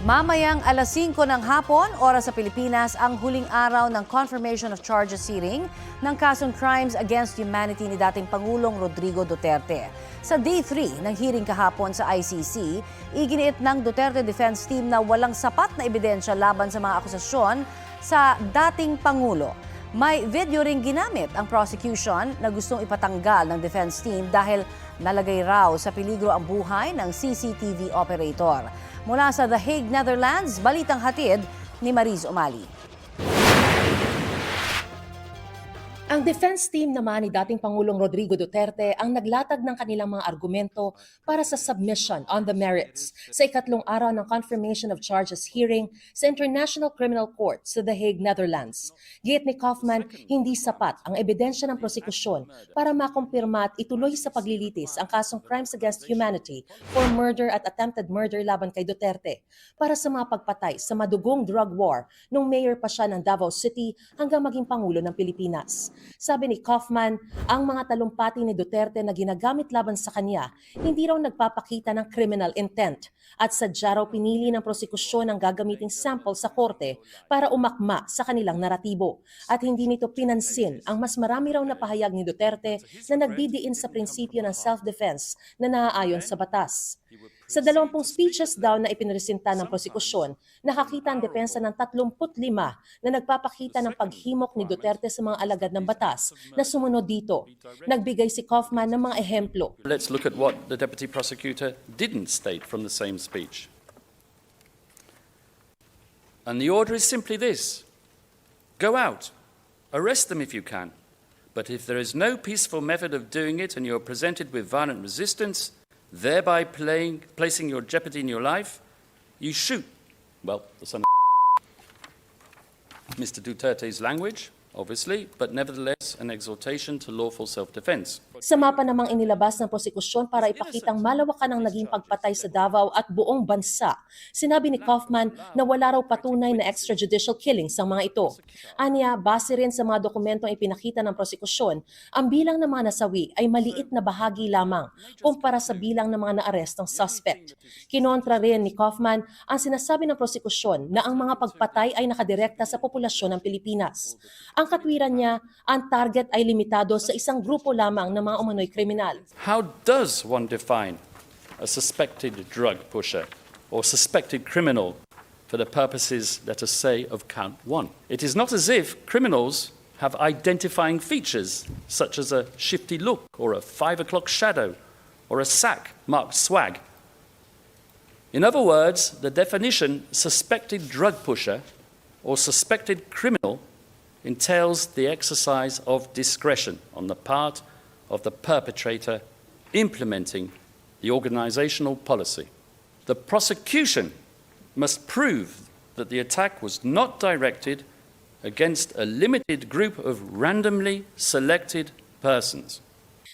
Mamayang alas 5 ng hapon, oras sa Pilipinas, ang huling araw ng confirmation of charges hearing ng kasong Crimes Against Humanity ni dating Pangulong Rodrigo Duterte. Sa Day 3 ng hearing kahapon sa ICC, iginiit ng Duterte Defense Team na walang sapat na ebidensya laban sa mga akusasyon sa dating Pangulo. May video ring ginamit ang prosecution na gustong ipatanggal ng defense team dahil nalagay raw sa peligro ang buhay ng CCTV operator. Mula sa The Hague, Netherlands, balitang hatid ni Mariz Umali. Ang defense team naman ni dating Pangulong Rodrigo Duterte ang naglatag ng kanilang mga argumento para sa submission on the merits sa ikatlong araw ng confirmation of charges hearing sa International Criminal Court sa The Hague, Netherlands. Giit ni Kaufman, hindi sapat ang ebidensya ng prosekusyon para makumpirma at ituloy sa paglilitis ang kasong Crimes Against Humanity for murder at attempted murder laban kay Duterte para sa mga pagpatay sa madugong drug war nung mayor pa siya ng Davao City hanggang maging Pangulo ng Pilipinas. Sabi ni Kaufman, ang mga talumpati ni Duterte na ginagamit laban sa kanya hindi raw nagpapakita ng criminal intent at sadya raw pinili ng prosekusyon ang gagamiting sample sa korte para umakma sa kanilang naratibo at hindi nito pinansin ang mas marami raw na pahayag ni Duterte na nagdidiin sa prinsipyo ng self-defense na naaayon sa batas. Sa 20 speeches daw na ipinresenta ng prosekusyon, nakakita ang depensa ng 35 na nagpapakita ng paghimok ni Duterte sa mga alagad ng batas na sumunod dito. Nagbigay si Kaufman ng mga ehemplo. Let's look at what the deputy prosecutor didn't state from the same speech. And the order is simply this: go out, arrest them if you can. But if there is no peaceful method of doing it and you're presented with violent resistance, thereby placing your jeopardy in your life, you shoot. Well, the son of Mr. Duterte's language, obviously, but nevertheless an exhortation to lawful self-defense. Sa mapa namang inilabas ng prosekusyon para ipakitang malawakan ang naging pagpatay sa Davao at buong bansa, sinabi ni Kaufman na wala raw patunay na extrajudicial killings ang mga ito. Aniya, base rin sa mga dokumentong ipinakita ng prosekusyon, ang bilang ng mga nasawi ay maliit na bahagi lamang kumpara sa bilang ng mga naarestong suspect. Kinontra rin ni Kaufman ang sinasabi ng prosekusyon na ang mga pagpatay ay nakadirekta sa populasyon ng Pilipinas. Ang katwiran niya, ang target ay limitado sa isang grupo lamang ng mga umano'y kriminal. How does one define a suspected drug pusher or suspected criminal for the purposes, let us say, of count one? It is not as if criminals have identifying features such as a shifty look or a 5 o'clock shadow or a sack marked swag. In other words, the definition suspected drug pusher or suspected criminal entails the exercise of discretion on the part of the perpetrator implementing the organizational policy. The prosecution must prove that the attack was not directed against a limited group of randomly selected persons.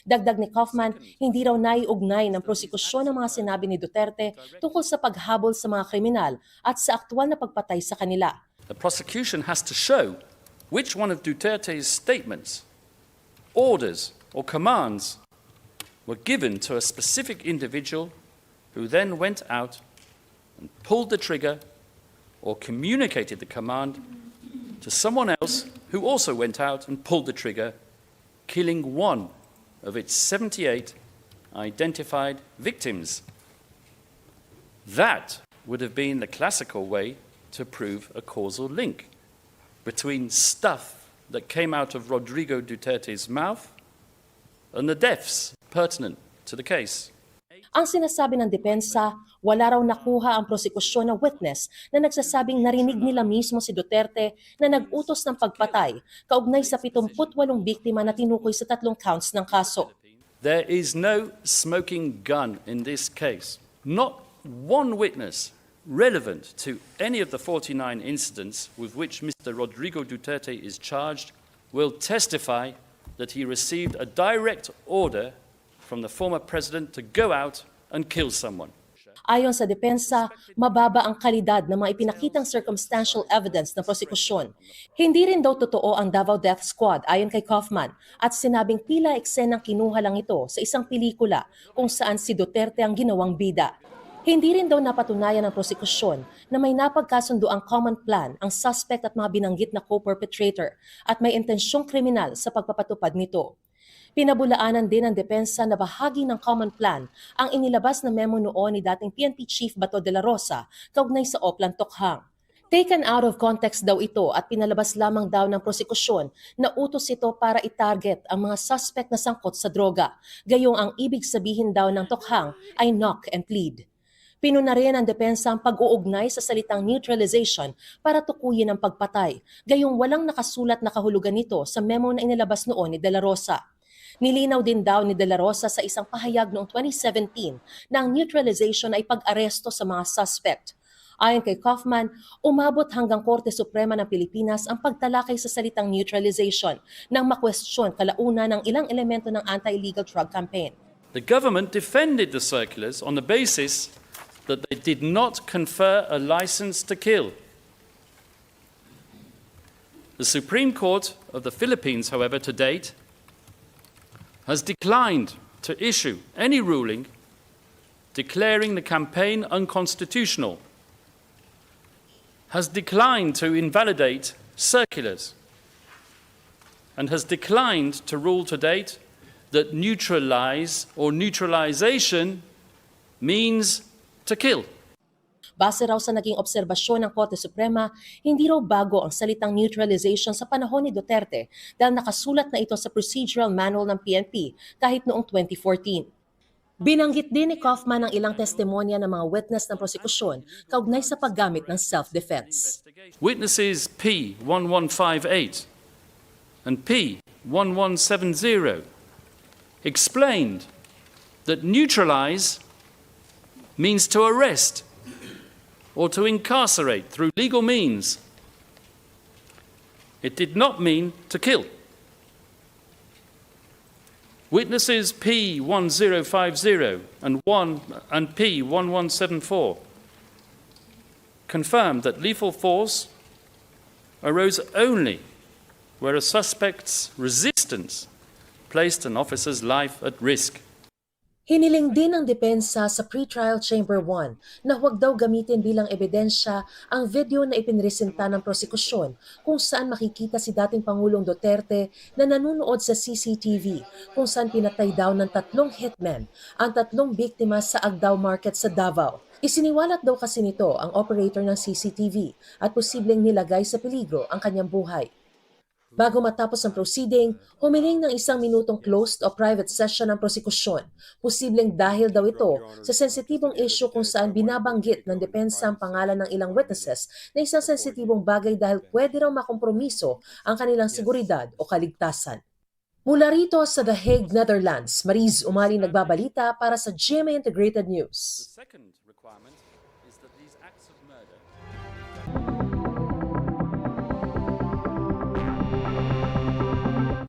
Dagdag ni Kaufman, hindi raw naiugnay ng prosekusyon ang mga sinabi ni Duterte tungkol sa paghabol sa mga kriminal at sa aktwal na pagpatay sa kanila. The prosecution has to show which one of Duterte's statements, orders, or commands were given to a specific individual who then went out and pulled the trigger or communicated the command to someone else who also went out and pulled the trigger, killing one of its 78 identified victims. That would have been the classical way to prove a causal link between stuff that came out of Rodrigo Duterte's mouth and the deaths pertinent to the case. Ang sinasabi ng depensa, wala raw nakuha ang prosekusyon na witness na nagsasabing narinig nila mismo si Duterte na nag-utos ng pagpatay kaugnay sa 78 biktima na tinukoy sa 3 counts ng kaso. There is no smoking gun in this case. Not one witness relevant to any of the 49 incidents with which Mr. Rodrigo Duterte is charged will testify that he received a direct order from the former president to go out and kill someone. Ayon sa depensa, mababa ang kalidad ng mga ipinakitang circumstantial evidence ng prosekusyon. Hindi rin daw totoo ang Davao Death Squad ayon kay Kaufman at sinabing tila eksenang kinuha lang ito sa isang pelikula kung saan si Duterte ang ginawang bida. Hindi rin daw napatunayan ng prosekusyon na may napagkasundo ang common plan ang suspect at mga binanggit na co-perpetrator at may intensyong kriminal sa pagpapatupad nito. Pinabulaanan din ng depensa na bahagi ng common plan ang inilabas na memo noon ni dating PNP Chief Bato de la Rosa kaugnay sa Oplan Tokhang. Taken out of context daw ito at pinalabas lamang daw ng prosekusyon na utos ito para i-target ang mga suspect na sangkot sa droga, gayong ang ibig sabihin daw ng Tokhang ay knock and plead. Pinuna rin ang depensa ang pag-uugnay sa salitang neutralization para tukuyin ang pagpatay, gayong walang nakasulat na kahulugan nito sa memo na inilabas noon ni De La Rosa. Nilinaw din daw ni De La Rosa sa isang pahayag noong 2017 na ang neutralization ay pag-aresto sa mga suspect. Ayon kay Kaufman, umabot hanggang Korte Suprema ng Pilipinas ang pagtalakay sa salitang neutralization nang makwestiyon kalauna ng ilang elemento ng anti-illegal drug campaign. The government defended the circulars on the basis that they did not confer a license to kill. The Supreme Court of the Philippines, however, to date, has declined to issue any ruling declaring the campaign unconstitutional, has declined to invalidate circulars, and has declined to rule to date that neutralize or neutralization means to kill. Base raw sa naging obserbasyon ng Korte Suprema, hindi raw bago ang salitang neutralization sa panahon ni Duterte dahil nakasulat na ito sa procedural manual ng PNP kahit noong 2014. Binanggit din ni Kaufman ang ilang testimonya ng mga witness ng prosekusyon kaugnay sa paggamit ng self-defense. Witnesses P1158 and P1170 explained that neutralize means to arrest or to incarcerate through legal means. It did not mean to kill. Witnesses P1050 and P1174 confirmed that lethal force arose only where a suspect's resistance placed an officer's life at risk. Hiniling din ng depensa sa Pretrial Chamber 1 na huwag daw gamitin bilang ebidensya ang video na ipinresenta ng prosekusyon kung saan makikita si dating Pangulong Duterte na nanunood sa CCTV kung saan pinatay daw ng 3 hitmen ang 3 biktima sa Agdao Market sa Davao. Isiniwalat daw kasi nito ang operator ng CCTV at posibleng nilagay sa peligro ang kanyang buhay. Bago matapos ang proceeding, humiling ng 1 minutong closed o private session ng prosekusyon. Posibleng dahil daw ito sa sensitibong issue kung saan binabanggit ng depensa ang pangalan ng ilang witnesses na isang sensitibong bagay dahil pwede raw makompromiso ang kanilang seguridad o kaligtasan. Mula rito sa The Hague, Netherlands, Mariz Umali nagbabalita para sa GMA Integrated News. The second requirement is that these acts of murder